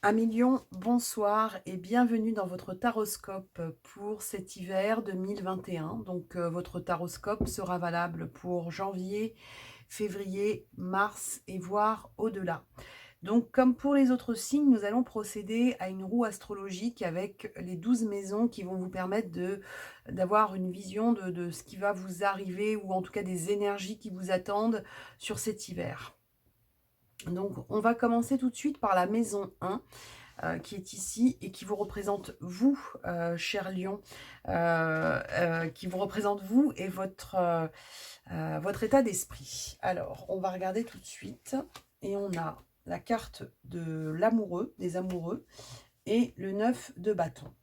Amis Lion, bonsoir et bienvenue dans votre taroscope pour cet hiver 2021. Donc, votre taroscope sera valable pour janvier, février, mars et voire au-delà. Donc, comme pour les autres signes, nous allons procéder à une roue astrologique avec les 12 maisons qui vont vous permettre d'avoir une vision de ce qui va vous arriver ou en tout cas des énergies qui vous attendent sur cet hiver. Donc, on va commencer tout de suite par la maison 1. Qui est ici et qui vous représente vous, cher Lion, qui vous représente vous et votre état d'esprit. Alors, on va regarder tout de suite et on a la carte de l'amoureux, des amoureux et le 9 de bâton.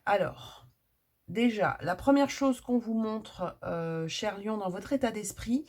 Alors, déjà, la première chose qu'on vous montre, cher Lion, dans votre état d'esprit,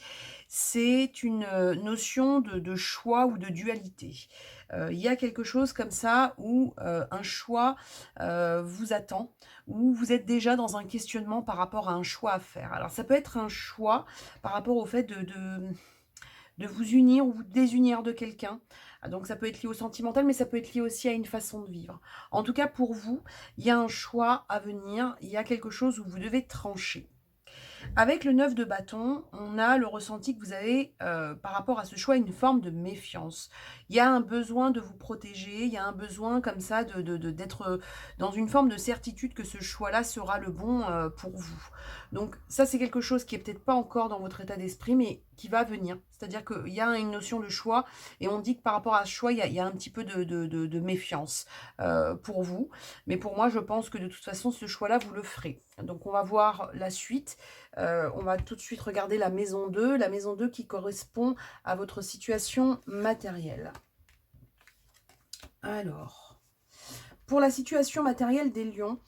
c'est une notion de choix ou de dualité. Il y a quelque chose comme ça où un choix vous attend, où vous êtes déjà dans un questionnement par rapport à un choix à faire. Alors ça peut être un choix par rapport au fait de vous unir ou vous désunir de quelqu'un. Donc ça peut être lié au sentimental, mais ça peut être lié aussi à une façon de vivre. En tout cas, pour vous, il y a un choix à venir, il y a quelque chose où vous devez trancher. Avec le 9 de bâton, on a le ressenti que vous avez par rapport à ce choix une forme de méfiance. Il y a un besoin de vous protéger, il y a un besoin comme ça d'être dans une forme de certitude que ce choix-là sera le bon pour vous. Donc ça, c'est quelque chose qui est peut-être pas encore dans votre état d'esprit, mais qui va venir. C'est-à-dire qu'il y a une notion de choix et on dit que par rapport à ce choix, il y a un petit peu de méfiance pour vous. Mais pour moi, je pense que de toute façon, ce choix-là, vous le ferez. Donc on va voir la suite. On va tout de suite regarder la maison 2. La maison 2 qui correspond à votre situation matérielle. Alors, pour la situation matérielle des lions,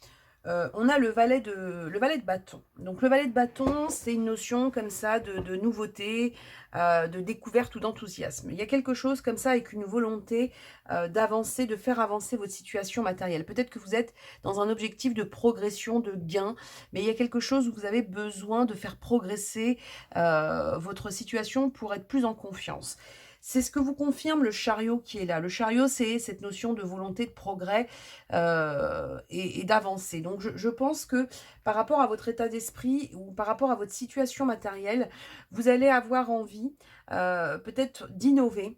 on a le valet de bâton. Donc le valet de bâton, c'est une notion comme ça de nouveauté, de découverte ou d'enthousiasme. Il y a quelque chose comme ça avec une volonté d'avancer, de faire avancer votre situation matérielle. Peut-être que vous êtes dans un objectif de progression, de gain, mais il y a quelque chose où vous avez besoin de faire progresser votre situation pour être plus en confiance. C'est ce que vous confirme le chariot qui est là. Le chariot, c'est cette notion de volonté de progrès et d'avancer. Donc, je pense que par rapport à votre état d'esprit ou par rapport à votre situation matérielle, vous allez avoir envie peut-être d'innover.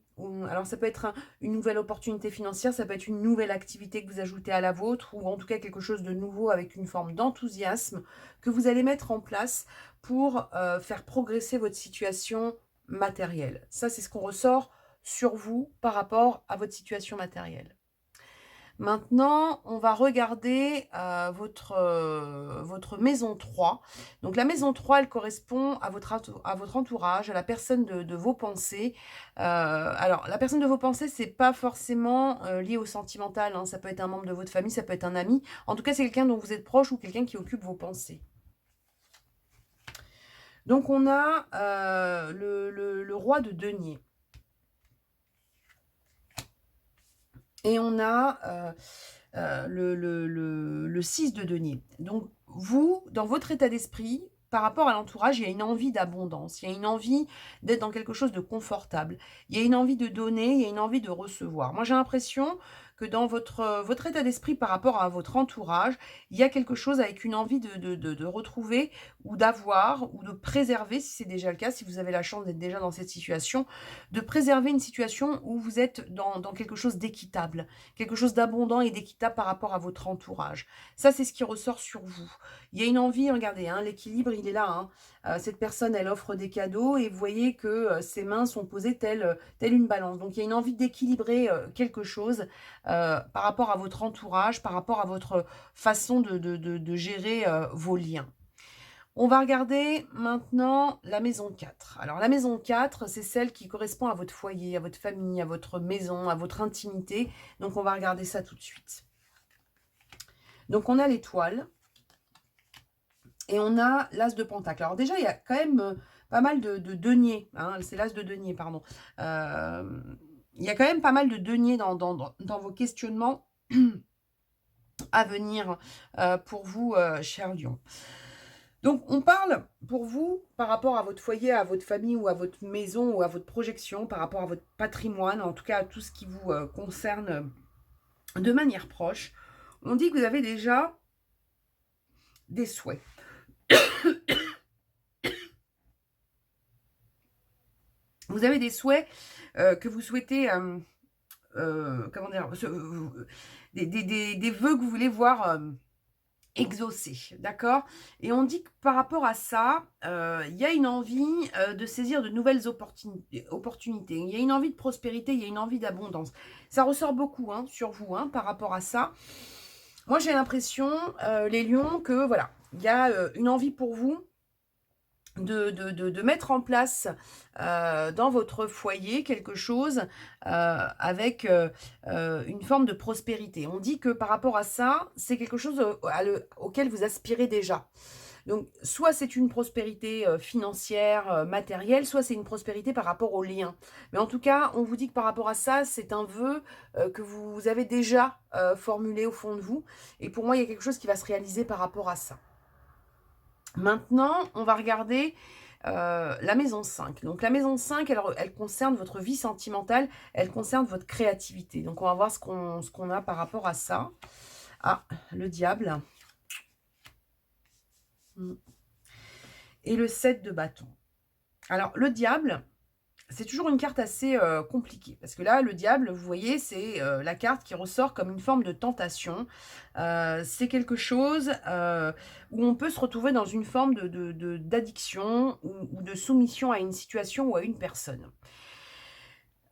Alors, ça peut être une nouvelle opportunité financière, ça peut être une nouvelle activité que vous ajoutez à la vôtre ou en tout cas quelque chose de nouveau avec une forme d'enthousiasme que vous allez mettre en place pour faire progresser votre situation matérielle. Ça, c'est ce qu'on ressort sur vous par rapport à votre situation matérielle. Maintenant, on va regarder votre maison 3. Donc la maison 3, elle correspond à votre entourage, à la personne de vos pensées. Alors, la personne de vos pensées, c'est pas forcément lié au sentimental, hein. Ça peut être un membre de votre famille, ça peut être un ami. En tout cas, c'est quelqu'un dont vous êtes proche ou quelqu'un qui occupe vos pensées. Donc on a le roi de denier. Et on a le 6 de denier. Donc, vous, dans votre état d'esprit, par rapport à l'entourage, il y a une envie d'abondance, il y a une envie d'être dans quelque chose de confortable, il y a une envie de donner, il y a une envie de recevoir. Moi, j'ai l'impression que dans votre état d'esprit par rapport à votre entourage, il y a quelque chose avec une envie de retrouver ou d'avoir ou de préserver, si c'est déjà le cas, si vous avez la chance d'être déjà dans cette situation, de préserver une situation où vous êtes dans quelque chose d'équitable, quelque chose d'abondant et d'équitable par rapport à votre entourage. Ça, c'est ce qui ressort sur vous. Il y a une envie, regardez, hein, l'équilibre, il est là. Hein. Cette personne, elle offre des cadeaux et vous voyez que ses mains sont posées telle une balance. Donc, il y a une envie d'équilibrer quelque chose par rapport à votre entourage, par rapport à votre façon de gérer vos liens. On va regarder maintenant la maison 4. Alors la maison 4, c'est celle qui correspond à votre foyer, à votre famille, à votre maison, à votre intimité. Donc on va regarder ça tout de suite. Donc on a l'étoile et on a l'as de pentacle. Alors déjà, il y a quand même pas mal de deniers. Hein, c'est l'as de denier, pardon. Il y a quand même pas mal de deniers dans vos questionnements à venir pour vous, cher Lion. Donc, on parle pour vous par rapport à votre foyer, à votre famille ou à votre maison ou à votre projection, par rapport à votre patrimoine, en tout cas à tout ce qui vous concerne de manière proche, on dit que vous avez déjà des souhaits. Vous avez des souhaits que vous souhaitez, comment dire, des vœux que vous voulez voir exaucés, d'accord? Et on dit que par rapport à ça, il y a une envie de saisir de nouvelles opportunités. Il y a une envie de prospérité, il y a une envie d'abondance. Ça ressort beaucoup sur vous par rapport à ça. Moi, j'ai l'impression, les lions, que voilà, il y a une envie pour vous de mettre en place dans votre foyer quelque chose avec une forme de prospérité. On dit que par rapport à ça, c'est quelque chose auquel vous aspirez déjà. Donc, soit c'est une prospérité financière, matérielle, soit c'est une prospérité par rapport aux liens. Mais en tout cas, on vous dit que par rapport à ça, c'est un vœu que vous avez déjà formulé au fond de vous. Et pour moi, il y a quelque chose qui va se réaliser par rapport à ça. Maintenant, on va regarder la maison 5. Donc la maison 5, elle concerne votre vie sentimentale, elle concerne votre créativité. Donc on va voir ce qu'on a par rapport à ça. Ah, le diable. Et le 7 de bâton. Alors le diable, c'est toujours une carte assez compliquée. Parce que là, le diable, vous voyez, c'est la carte qui ressort comme une forme de tentation. C'est quelque chose où on peut se retrouver dans une forme d'addiction ou de soumission à une situation ou à une personne.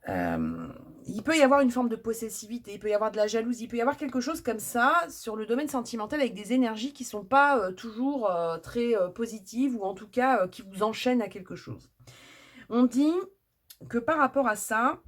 Il peut y avoir une forme de possessivité, il peut y avoir de la jalousie, il peut y avoir quelque chose comme ça sur le domaine sentimental avec des énergies qui ne sont pas toujours très positives ou en tout cas qui vous enchaînent à quelque chose. On dit que par rapport à ça,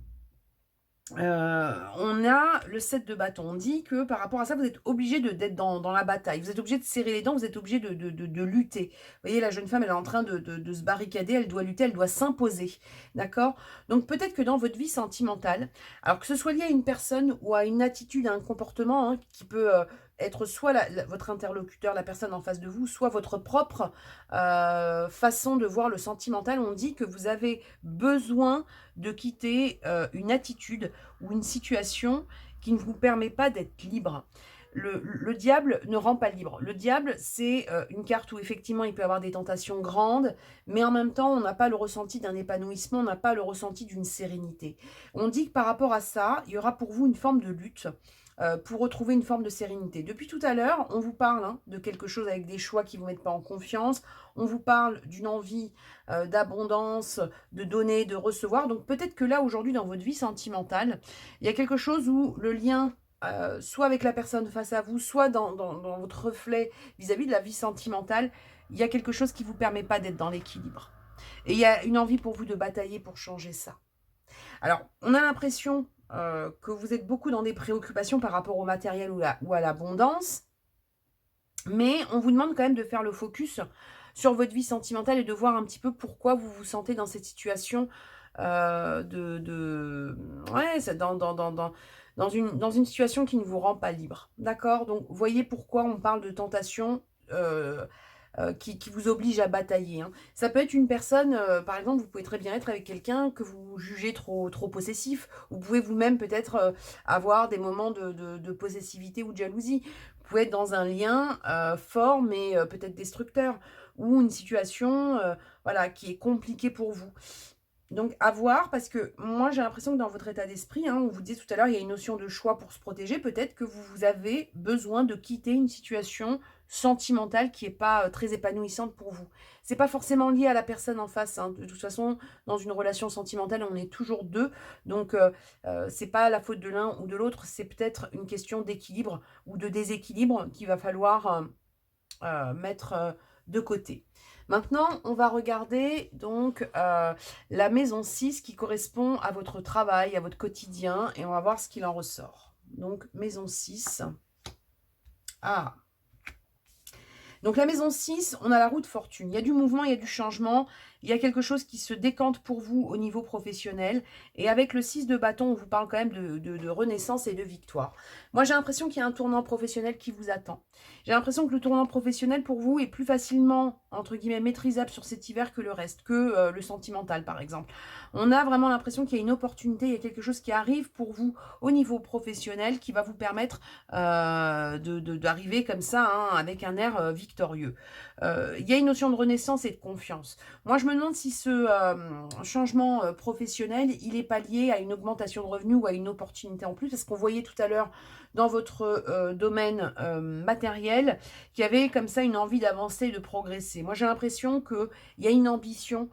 on a le 7 de bâton. On dit que par rapport à ça, vous êtes obligé d'être dans la bataille. Vous êtes obligé de serrer les dents, vous êtes obligé de lutter. Vous voyez, la jeune femme, elle est en train de se barricader, elle doit lutter, elle doit s'imposer. D'accord? Donc peut-être que dans votre vie sentimentale, alors que ce soit lié à une personne ou à une attitude, à un comportement qui peut être soit votre interlocuteur, la personne en face de vous, soit votre propre façon de voir le sentimental, on dit que vous avez besoin de quitter une attitude ou une situation qui ne vous permet pas d'être libre. Le diable ne rend pas libre. Le diable, c'est une carte où effectivement il peut y avoir des tentations grandes, mais en même temps, on n'a pas le ressenti d'un épanouissement, on n'a pas le ressenti d'une sérénité. On dit que par rapport à ça, il y aura pour vous une forme de lutte pour retrouver une forme de sérénité. Depuis tout à l'heure, on vous parle de quelque chose avec des choix qui ne vous mettent pas en confiance. On vous parle d'une envie d'abondance, de donner, de recevoir. Donc peut-être que là, aujourd'hui, dans votre vie sentimentale, il y a quelque chose où le lien, soit avec la personne face à vous, soit dans votre reflet vis-à-vis de la vie sentimentale, il y a quelque chose qui ne vous permet pas d'être dans l'équilibre. Et il y a une envie pour vous de batailler pour changer ça. Alors, on a l'impression que vous êtes beaucoup dans des préoccupations par rapport au matériel ou à l'abondance, mais on vous demande quand même de faire le focus sur votre vie sentimentale et de voir un petit peu pourquoi vous vous sentez dans cette situation ouais, c'est dans une situation qui ne vous rend pas libre. D'accord? Donc, voyez pourquoi on parle de tentation qui vous oblige à batailler. Ça peut être une personne, par exemple, vous pouvez très bien être avec quelqu'un que vous jugez trop possessif. Vous pouvez vous-même peut-être avoir des moments de possessivité ou de jalousie. Vous pouvez être dans un lien fort, mais peut-être destructeur, ou une situation voilà, qui est compliquée pour vous. Donc, à voir, parce que moi, j'ai l'impression que dans votre état d'esprit, on vous disait tout à l'heure, il y a une notion de choix pour se protéger. Peut-être que vous avez besoin de quitter une situation sentimentale qui n'est pas très épanouissante pour vous. C'est pas forcément lié à la personne en face. De toute façon, dans une relation sentimentale, on est toujours deux. Donc, c'est pas la faute de l'un ou de l'autre. C'est peut-être une question d'équilibre ou de déséquilibre qu'il va falloir mettre de côté. Maintenant, on va regarder donc la maison 6 qui correspond à votre travail, à votre quotidien, et on va voir ce qu'il en ressort. Donc, maison 6. Ah, donc la maison 6, on a la roue de fortune. Il y a du mouvement, il y a du changement, il y a quelque chose qui se décante pour vous au niveau professionnel. Et avec le 6 de bâton, on vous parle quand même de renaissance et de victoire. Moi, j'ai l'impression qu'il y a un tournant professionnel qui vous attend. J'ai l'impression que le tournant professionnel pour vous est plus facilement, entre guillemets, maîtrisable sur cet hiver que le reste, que le sentimental, par exemple. On a vraiment l'impression qu'il y a une opportunité, il y a quelque chose qui arrive pour vous au niveau professionnel qui va vous permettre d'arriver comme ça, hein, avec un air victorieux. Il y a une notion de renaissance et de confiance. Moi, je me demande si ce changement professionnel, il est pas lié à une augmentation de revenus ou à une opportunité en plus, parce qu'on voyait tout à l'heure dans votre domaine matériel qu'il y avait comme ça une envie d'avancer et de progresser. Moi, j'ai l'impression qu'il y a une ambition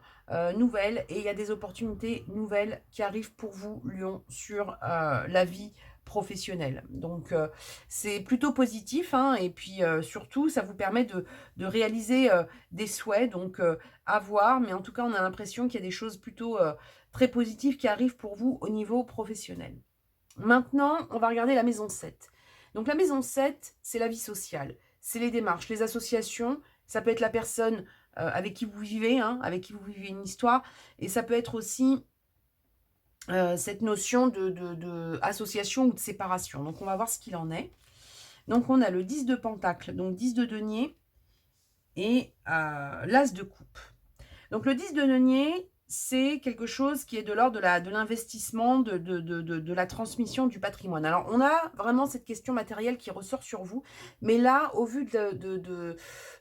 nouvelle et il y a des opportunités nouvelles qui arrivent pour vous, Lion, sur la vie professionnelle. Donc, c'est plutôt positif, hein, et puis surtout, ça vous permet de réaliser des souhaits, donc à voir, mais en tout cas, on a l'impression qu'il y a des choses plutôt très positives qui arrivent pour vous au niveau professionnel. Maintenant, on va regarder la maison 7. Donc la maison 7, c'est la vie sociale, c'est les démarches, les associations, ça peut être la personne avec qui vous vivez, hein, avec qui vous vivez une histoire, et ça peut être aussi cette notion de association ou de séparation. Donc on va voir ce qu'il en est. Donc on a le 10 de pentacle, donc 10 de denier et l'as de coupe. Donc le 10 de denier, c'est quelque chose qui est de l'ordre de l'investissement, de la transmission du patrimoine. Alors, on a vraiment cette question matérielle qui ressort sur vous, mais là, au vu de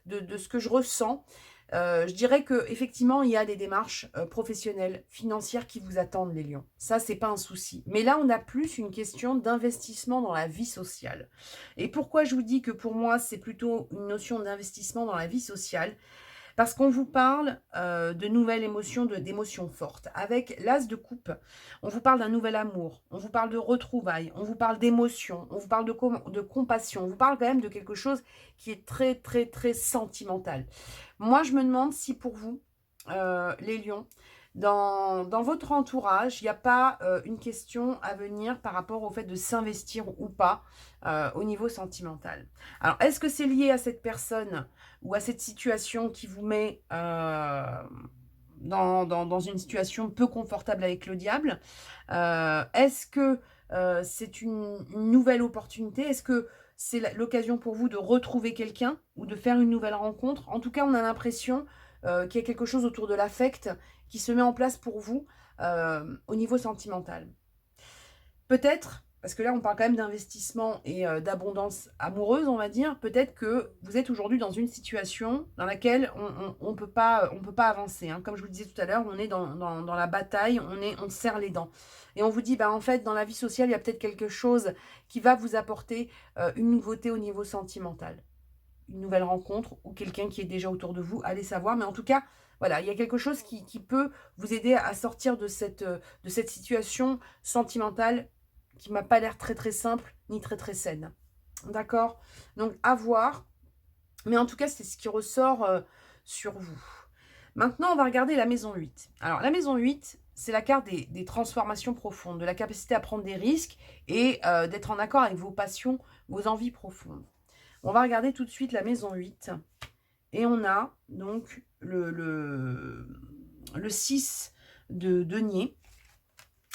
ce que je ressens, je dirais qu'effectivement, il y a des démarches professionnelles, financières qui vous attendent, les lions. Ça, c'est pas un souci. Mais là, on a plus une question d'investissement dans la vie sociale. Et pourquoi je vous dis que pour moi, c'est plutôt une notion d'investissement dans la vie sociale ? Parce qu'on vous parle de nouvelles émotions, d'émotions fortes. Avec l'as de coupe, on vous parle d'un nouvel amour, on vous parle de retrouvailles, on vous parle d'émotions, on vous parle de compassion, on vous parle quand même de quelque chose qui est très, très, très sentimental. Moi, je me demande si pour vous, les lions, dans votre entourage, il n'y a pas une question à venir par rapport au fait de s'investir ou pas au niveau sentimental. Alors, est-ce que c'est lié à cette personne ou à cette situation qui vous met dans une situation peu confortable avec le diable? Est-ce que c'est une nouvelle opportunité? Est-ce que c'est l'occasion pour vous de retrouver quelqu'un ou de faire une nouvelle rencontre? En tout cas, on a l'impression qu'il y a quelque chose autour de l'affect qui se met en place pour vous au niveau sentimental. Peut-être, parce que là on parle quand même d'investissement et d'abondance amoureuse, on va dire, peut-être que vous êtes aujourd'hui dans une situation dans laquelle on peut pas avancer, hein. Comme je vous le disais tout à l'heure, on est dans la bataille, on serre les dents. Et on vous dit, bah, en fait, dans la vie sociale, il y a peut-être quelque chose qui va vous apporter une nouveauté au niveau sentimental. Une nouvelle rencontre ou quelqu'un qui est déjà autour de vous, allez savoir. Mais en tout cas, voilà, il y a quelque chose qui peut vous aider à sortir de cette situation sentimentale qui m'a pas l'air très très simple ni très très saine. D'accord? Donc à voir. Mais en tout cas, c'est ce qui ressort sur vous. Maintenant, on va regarder la maison 8. Alors la maison 8, c'est la carte des transformations profondes, de la capacité à prendre des risques et d'être en accord avec vos passions, vos envies profondes. On va regarder tout de suite la maison 8. Et on a donc le 6 de denier.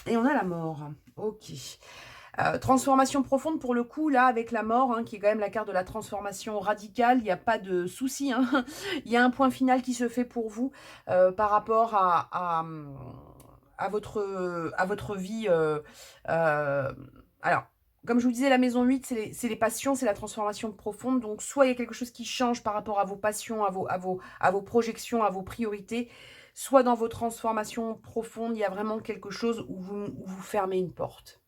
Et on a la mort. Ok. Transformation profonde pour le coup, là, avec la mort, hein, qui est quand même la carte de la transformation radicale. Il n'y a pas de souci, hein. Il y a un point final qui se fait pour vous par rapport à votre vie. Alors, comme je vous disais, la maison 8, c'est les passions, c'est la transformation profonde. Donc, soit il y a quelque chose qui change par rapport à vos passions, à vos projections, à vos priorités, soit dans vos transformations profondes, il y a vraiment quelque chose où vous fermez une porte.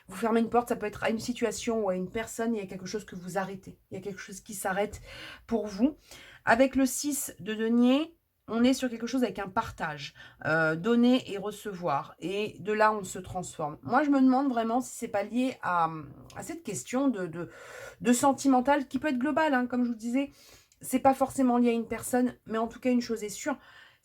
Vous fermez une porte, ça peut être à une situation ou à une personne, il y a quelque chose que vous arrêtez. Il y a quelque chose qui s'arrête pour vous. Avec le 6 de denier, on est sur quelque chose avec un partage, donner et recevoir. Et de là, on se transforme. Moi, je me demande vraiment si c'est pas lié à cette question de sentimental qui peut être globale, hein, comme je vous disais. C'est pas forcément lié à une personne, mais en tout cas, une chose est sûre,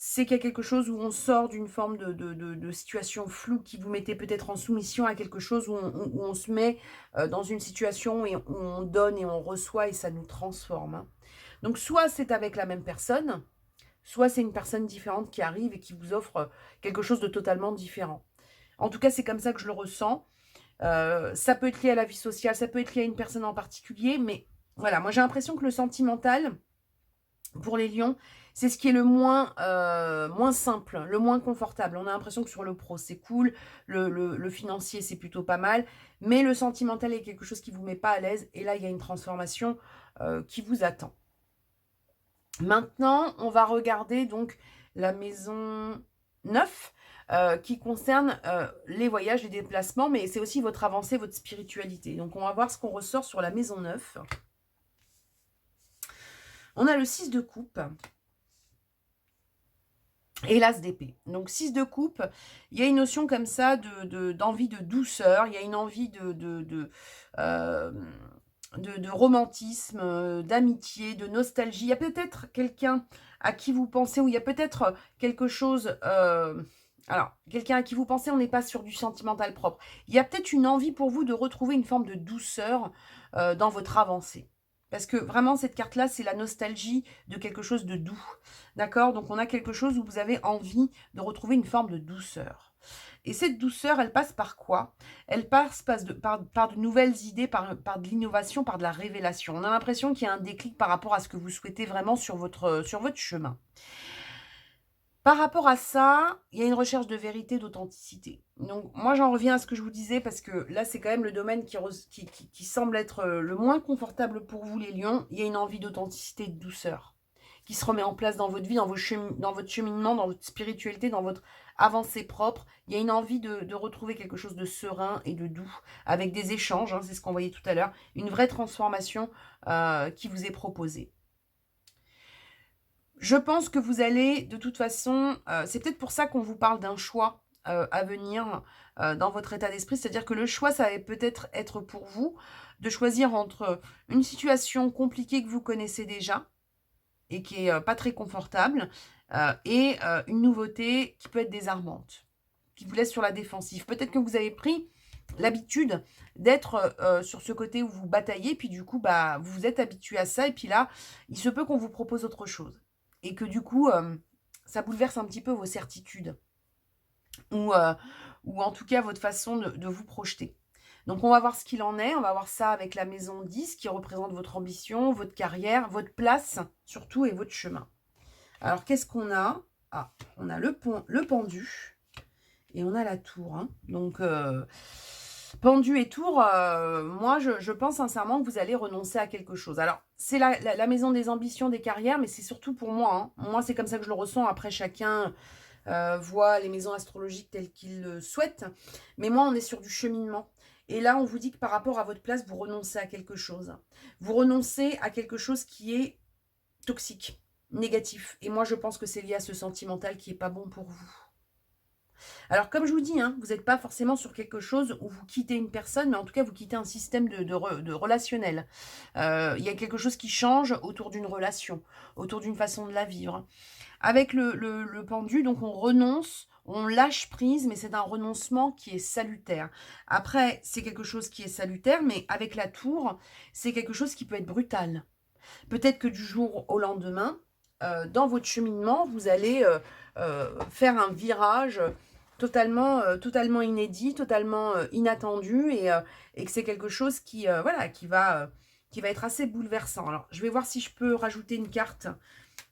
c'est qu'il y a quelque chose où on sort d'une forme de situation floue qui vous mettait peut-être en soumission à quelque chose où on se met dans une situation où on donne et on reçoit et ça nous transforme, hein. Donc, soit c'est avec la même personne, soit c'est une personne différente qui arrive et qui vous offre quelque chose de totalement différent. En tout cas, c'est comme ça que je le ressens. Ça peut être lié à la vie sociale, ça peut être lié à une personne en particulier, mais voilà, moi j'ai l'impression que le sentimental, pour les lions, c'est ce qui est le moins simple, le moins confortable. On a l'impression que sur le pro, c'est cool, le financier, c'est plutôt pas mal, mais le sentimental est quelque chose qui vous met pas à l'aise, et là, il y a une transformation qui vous attend. Maintenant, on va regarder donc la maison 9 qui concerne les voyages, les déplacements, mais c'est aussi votre avancée, votre spiritualité. Donc, on va voir ce qu'on ressort sur la maison 9. On a le 6 de coupe et l'as d'épée. Donc 6 de coupe, il y a une notion comme ça d'envie de douceur, il y a une envie euh, de romantisme, d'amitié, de nostalgie. Il y a peut-être quelqu'un à qui vous pensez, ou il y a peut-être quelque chose... alors, quelqu'un à qui vous pensez, on n'est pas sur du sentimental propre. Il y a peut-être une envie pour vous de retrouver une forme de douceur dans votre avancée. Parce que vraiment, cette carte-là, c'est la nostalgie de quelque chose de doux. D'accord? Donc, on a quelque chose où vous avez envie de retrouver une forme de douceur. Et cette douceur, elle passe par quoi? Elle passe par de nouvelles idées, par de l'innovation, par de la révélation. On a l'impression qu'il y a un déclic par rapport à ce que vous souhaitez vraiment sur votre chemin. Par rapport à ça, il y a une recherche de vérité, d'authenticité. Donc, moi, j'en reviens à ce que je vous disais, parce que là, c'est quand même le domaine qui semble être le moins confortable pour vous, les lions. Il y a une envie d'authenticité et de douceur qui se remet en place dans votre vie, dans votre cheminement, dans votre spiritualité, dans votre avancée propre. Il y a une envie de retrouver quelque chose de serein et de doux, avec des échanges, hein, c'est ce qu'on voyait tout à l'heure, une vraie transformation qui vous est proposée. Je pense que vous allez, de toute façon, c'est peut-être pour ça qu'on vous parle d'un choix à venir dans votre état d'esprit. C'est-à-dire que le choix, ça va peut-être être pour vous de choisir entre une situation compliquée que vous connaissez déjà et qui est pas très confortable, et une nouveauté qui peut être désarmante, qui vous laisse sur la défensive. Peut-être que vous avez pris l'habitude d'être sur ce côté où vous bataillez, puis du coup, bah, vous vous êtes habitué à ça, et puis là, il se peut qu'on vous propose autre chose. Et que du coup, ça bouleverse un petit peu vos certitudes, ou, euh, ou en tout cas votre façon de vous projeter. Donc on va voir ce qu'il en est, on va voir ça avec la maison 10 qui représente votre ambition, votre carrière, votre place surtout et votre chemin. Alors qu'est-ce qu'on a? Ah, on a le pendu et on a la tour. Hein. Donc pendu et tour, moi je pense sincèrement que vous allez renoncer à quelque chose. Alors c'est la maison des ambitions, des carrières, mais c'est surtout pour moi. Hein. Moi c'est comme ça que je le ressens. Après chacun voit les maisons astrologiques telles qu'il le souhaite. Mais moi on est sur du cheminement. Et là, on vous dit que par rapport à votre place, vous renoncez à quelque chose. Vous renoncez à quelque chose qui est toxique, négatif. Et moi, je pense que c'est lié à ce sentimental qui n'est pas bon pour vous. Alors, comme je vous dis, hein, vous n'êtes pas forcément sur quelque chose où vous quittez une personne, mais en tout cas, vous quittez un système de relationnel. Il y a quelque chose qui change autour d'une relation, autour d'une façon de la vivre. Avec le pendu, donc on renonce, on lâche prise, mais c'est un renoncement qui est salutaire. Après, c'est quelque chose qui est salutaire, mais avec la tour, c'est quelque chose qui peut être brutal. Peut-être que du jour au lendemain, dans votre cheminement, vous allez faire un virage totalement inédit, totalement inattendu, et que c'est quelque chose voilà, qui va être assez bouleversant. Alors, je vais voir si je peux rajouter une carte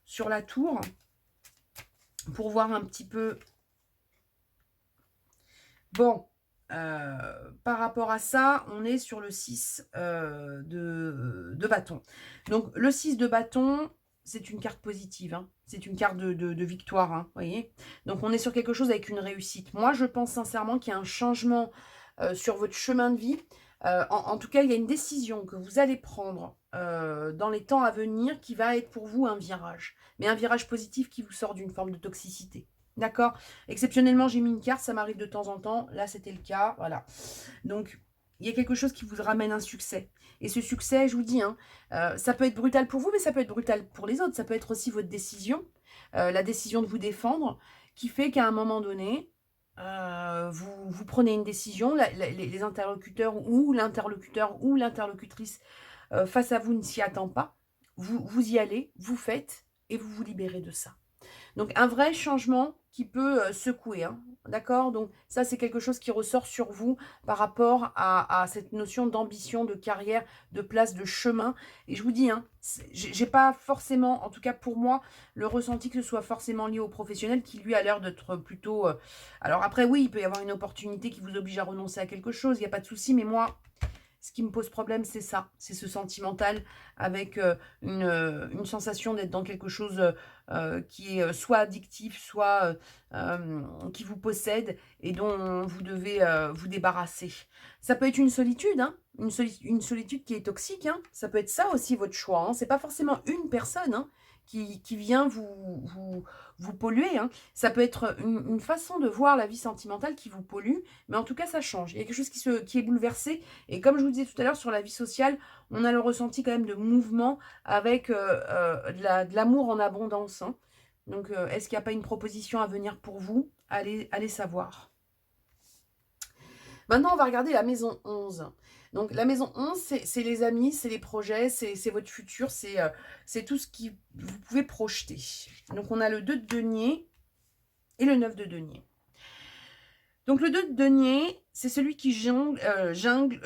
sur la tour pour voir un petit peu. Bon, par rapport à ça, on est sur le 6 de bâton. Donc, le 6 de bâton, c'est une carte positive. Hein. C'est une carte de victoire, hein, voyez. Donc, on est sur quelque chose avec une réussite. Moi, je pense sincèrement qu'il y a un changement sur votre chemin de vie. En tout cas, il y a une décision que vous allez prendre dans les temps à venir qui va être pour vous un virage. Mais un virage positif qui vous sort d'une forme de toxicité. D'accord? Exceptionnellement, j'ai mis une carte, ça m'arrive de temps en temps. Là, c'était le cas, voilà. Donc, il y a quelque chose qui vous ramène un succès. Et ce succès, je vous dis, hein, ça peut être brutal pour vous, mais ça peut être brutal pour les autres. Ça peut être aussi votre décision, la décision de vous défendre, qui fait qu'à un moment donné, vous prenez une décision, les interlocuteurs ou l'interlocutrice face à vous ne s'y attend pas. Vous y allez, vous faites, et vous vous libérez de ça. Donc, un vrai changement qui peut secouer, hein, d'accord? Donc, ça, c'est quelque chose qui ressort sur vous par rapport à cette notion d'ambition, de carrière, de place, de chemin. Et je vous dis, hein, j'ai pas forcément, en tout cas pour moi, le ressenti que ce soit forcément lié au professionnel qui, lui, a l'air d'être plutôt... Alors après, oui, il peut y avoir une opportunité qui vous oblige à renoncer à quelque chose, il n'y a pas de souci, mais moi... Ce qui me pose problème, c'est ça, c'est ce sentimental avec une sensation d'être dans quelque chose qui est soit addictif, soit qui vous possède et dont vous devez vous débarrasser. Ça peut être une solitude, hein, une solitude qui est toxique, hein. Ça peut être ça aussi votre choix, hein. C'est pas forcément une personne hein, qui vient vous polluer, hein. Ça peut être une façon de voir la vie sentimentale qui vous pollue, mais en tout cas, ça change. Il y a quelque chose qui est bouleversé. Et comme je vous disais tout à l'heure, sur la vie sociale, on a le ressenti quand même de mouvement avec de l'amour en abondance, hein. Donc, est-ce qu'il n'y a pas une proposition à venir pour vous? Allez savoir. Maintenant, on va regarder la maison 11. Donc, la maison 11, c'est les amis, c'est les projets, c'est votre futur, c'est tout ce que vous pouvez projeter. Donc, on a le 2 de denier et le 9 de denier. Donc, le 2 de denier, c'est celui qui jongle, jungle,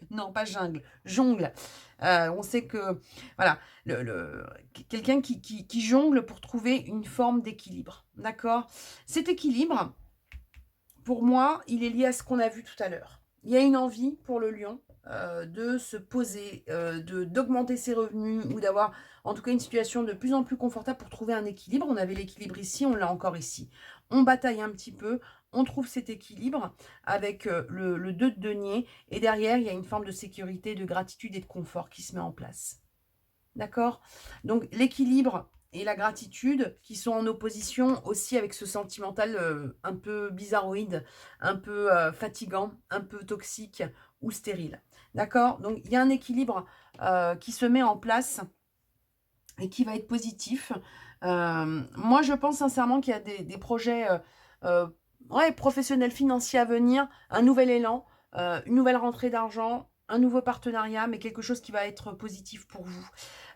non pas jungle, jongle. On sait que, voilà, quelqu'un qui jongle pour trouver une forme d'équilibre, d'accord? Cet équilibre, pour moi, il est lié à ce qu'on a vu tout à l'heure. Il y a une envie pour le lion de se poser, d'augmenter ses revenus ou d'avoir en tout cas une situation de plus en plus confortable pour trouver un équilibre. On avait l'équilibre ici, on l'a encore ici. On bataille un petit peu, on trouve cet équilibre avec le 2 de denier et derrière, il y a une forme de sécurité, de gratitude et de confort qui se met en place. D'accord? Donc l'équilibre et la gratitude qui sont en opposition aussi avec ce sentimental un peu bizarroïde, un peu fatigant, un peu toxique ou stérile. D'accord? Donc il y a un équilibre qui se met en place et qui va être positif. Moi, je pense sincèrement qu'il y a des projets ouais, professionnels, financiers à venir, un nouvel élan, une nouvelle rentrée d'argent, un nouveau partenariat, mais quelque chose qui va être positif pour vous.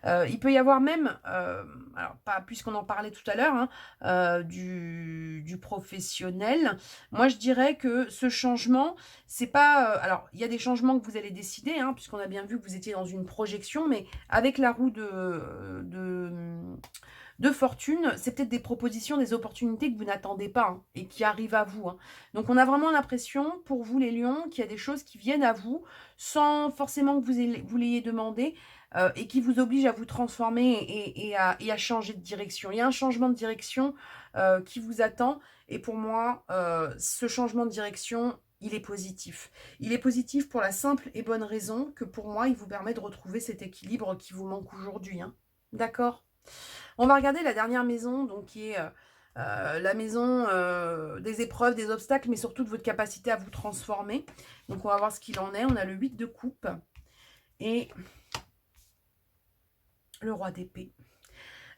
Il peut y avoir même, alors pas puisqu'on en parlait tout à l'heure, hein, du professionnel. Moi, je dirais que ce changement, c'est pas. Alors, il y a des changements que vous allez décider, hein, puisqu'on a bien vu que vous étiez dans une projection, mais avec la roue de fortune, c'est peut-être des propositions, des opportunités que vous n'attendez pas hein, et qui arrivent à vous, hein. Donc, on a vraiment l'impression, pour vous les lions, qu'il y a des choses qui viennent à vous sans forcément que vous l'ayez demandé et qui vous obligent à vous transformer et à changer de direction. Il y a un changement de direction qui vous attend et pour moi, ce changement de direction, il est positif. Il est positif pour la simple et bonne raison que pour moi, il vous permet de retrouver cet équilibre qui vous manque aujourd'hui, hein. D'accord? On va regarder la dernière maison, donc qui est la maison des épreuves, des obstacles, mais surtout de votre capacité à vous transformer. Donc, on va voir ce qu'il en est. On a le 8 de coupe et le roi d'épée.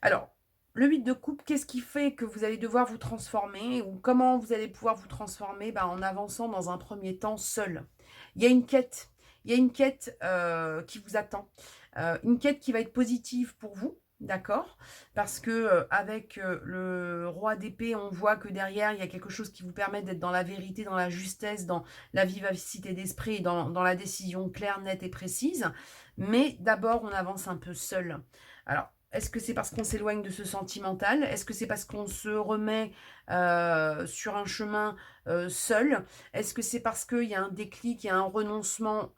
Alors, le 8 de coupe, qu'est-ce qui fait que vous allez devoir vous transformer ou comment vous allez pouvoir vous transformer en avançant dans un premier temps seul. Il y a une quête, qui vous attend, une quête qui va être positive pour vous. D'accord? Parce que avec le roi d'épée, on voit que derrière, il y a quelque chose qui vous permet d'être dans la vérité, dans la justesse, dans la vivacité d'esprit, dans la décision claire, nette et précise. Mais d'abord, on avance un peu seul. Alors, est-ce que c'est parce qu'on s'éloigne de ce sentimental? Est-ce que c'est parce qu'on se remet sur un chemin seul? Est-ce que c'est parce qu'il y a un déclic, il y a un renoncement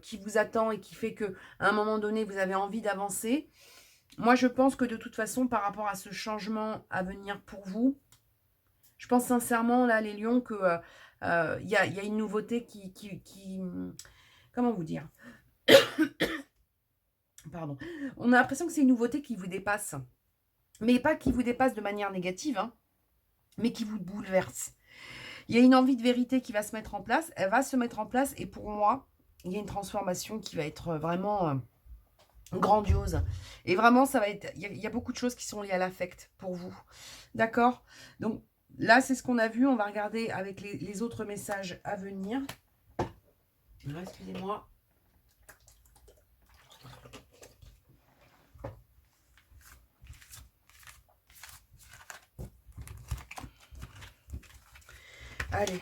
qui vous attend et qui fait qu'à un moment donné, vous avez envie d'avancer? Moi, je pense que de toute façon, par rapport à ce changement à venir pour vous, je pense sincèrement, là, les lions, que y a une nouveauté qui... Comment vous dire? Pardon. On a l'impression que c'est une nouveauté qui vous dépasse. Mais pas qui vous dépasse de manière négative, hein, mais qui vous bouleverse. Il y a une envie de vérité qui va se mettre en place. Elle va se mettre en place. Et pour moi, il y a une transformation qui va être vraiment grandiose. Et vraiment, ça va être... Il y a beaucoup de choses qui sont liées à l'affect pour vous. D'accord? Donc là, c'est ce qu'on a vu. On va regarder avec les autres messages à venir. Excusez-moi. Allez,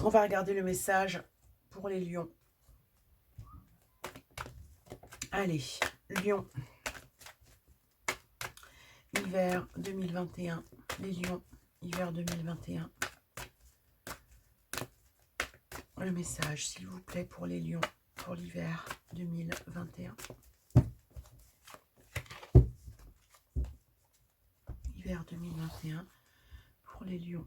on va regarder le message pour les lions. Allez, lion. Hiver 2021. Les lions, hiver 2021. Le message, s'il vous plaît, pour les lions, pour l'hiver 2021. Hiver 2021, pour les lions.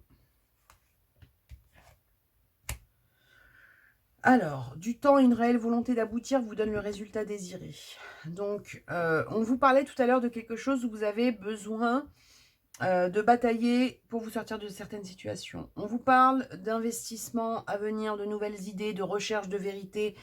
Alors, du temps et une réelle volonté d'aboutir vous donne le résultat désiré. Donc, on vous parlait tout à l'heure de quelque chose où vous avez besoin de batailler pour vous sortir de certaines situations. On vous parle d'investissement à venir, de nouvelles idées, de recherche de vérité,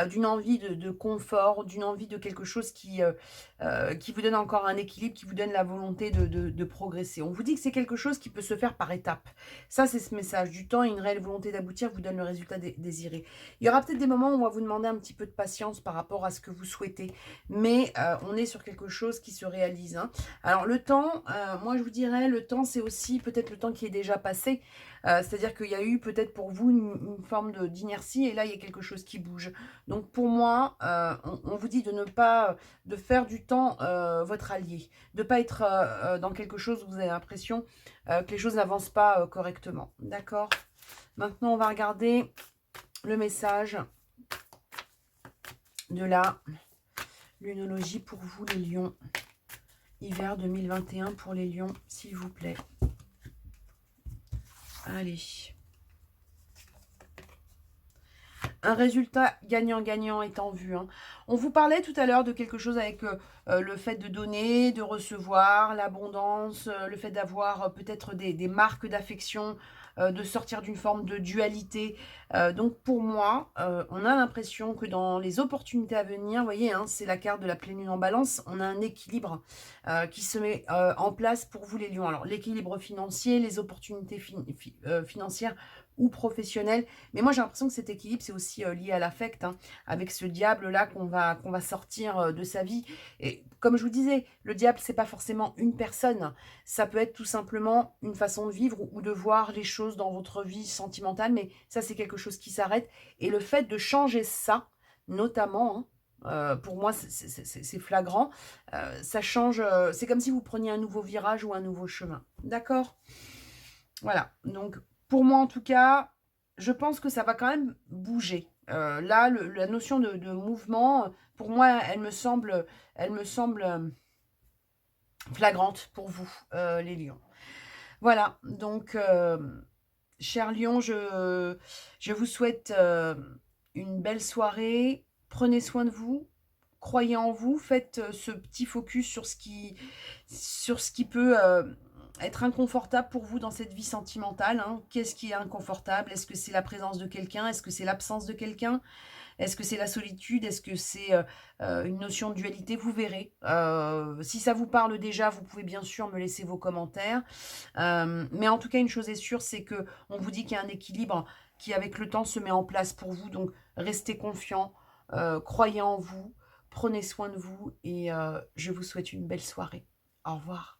d'une envie de confort, d'une envie de quelque chose qui vous donne encore un équilibre, qui vous donne la volonté de progresser. On vous dit que c'est quelque chose qui peut se faire par étapes. Ça, c'est ce message. Du temps et une réelle volonté d'aboutir vous donne le résultat désiré. Il y aura peut-être des moments où on va vous demander un petit peu de patience par rapport à ce que vous souhaitez, mais on est sur quelque chose qui se réalise, hein. Alors, le temps, moi, je vous dirais, le temps, c'est aussi peut-être le temps qui est déjà passé. C'est-à-dire qu'il y a eu peut-être pour vous une forme d'inertie et là, il y a quelque chose qui bouge. Donc, pour moi, on vous dit de ne pas, de faire du temps votre allié. De ne pas être dans quelque chose où vous avez l'impression que les choses n'avancent pas correctement. D'accord? Maintenant, on va regarder le message de la lunologie pour vous, les lions. Hiver 2021 pour les lions, s'il vous plaît. Allez. Un résultat gagnant-gagnant est en vue, hein. On vous parlait tout à l'heure de quelque chose avec le fait de donner, de recevoir, l'abondance, le fait d'avoir peut-être des marques d'affection, de sortir d'une forme de dualité. Donc pour moi, on a l'impression que dans les opportunités à venir, vous voyez, hein, c'est la carte de la pleine lune en balance, on a un équilibre qui se met en place pour vous les lions. Alors l'équilibre financier, les opportunités financières ou professionnelles. Mais moi, j'ai l'impression que cet équilibre, c'est aussi lié à l'affect, hein, avec ce diable-là qu'on va sortir de sa vie. Et comme je vous disais, le diable, c'est pas forcément une personne. Ça peut être tout simplement une façon de vivre ou de voir les choses dans votre vie sentimentale. Mais ça, c'est quelque chose qui s'arrête. Et le fait de changer ça, notamment, hein, pour moi, c'est flagrant. Ça change. C'est comme si vous preniez un nouveau virage ou un nouveau chemin. D'accord? Voilà. Donc, pour moi, en tout cas, je pense que ça va quand même bouger. Là, la notion de mouvement, pour moi, elle me semble flagrante pour vous, les lions. Voilà. Donc, chers lions, je vous souhaite une belle soirée. Prenez soin de vous. Croyez en vous. Faites ce petit focus sur ce qui peut être inconfortable pour vous dans cette vie sentimentale, hein. Qu'est-ce qui est inconfortable? Est-ce que c'est la présence de quelqu'un? Est-ce que c'est l'absence de quelqu'un? Est-ce que c'est la solitude? Est-ce que c'est une notion de dualité? Vous verrez. Si ça vous parle déjà, vous pouvez bien sûr me laisser vos commentaires. Mais en tout cas, une chose est sûre, c'est que on vous dit qu'il y a un équilibre qui, avec le temps, se met en place pour vous. Donc, restez confiants, croyez en vous, prenez soin de vous et je vous souhaite une belle soirée. Au revoir.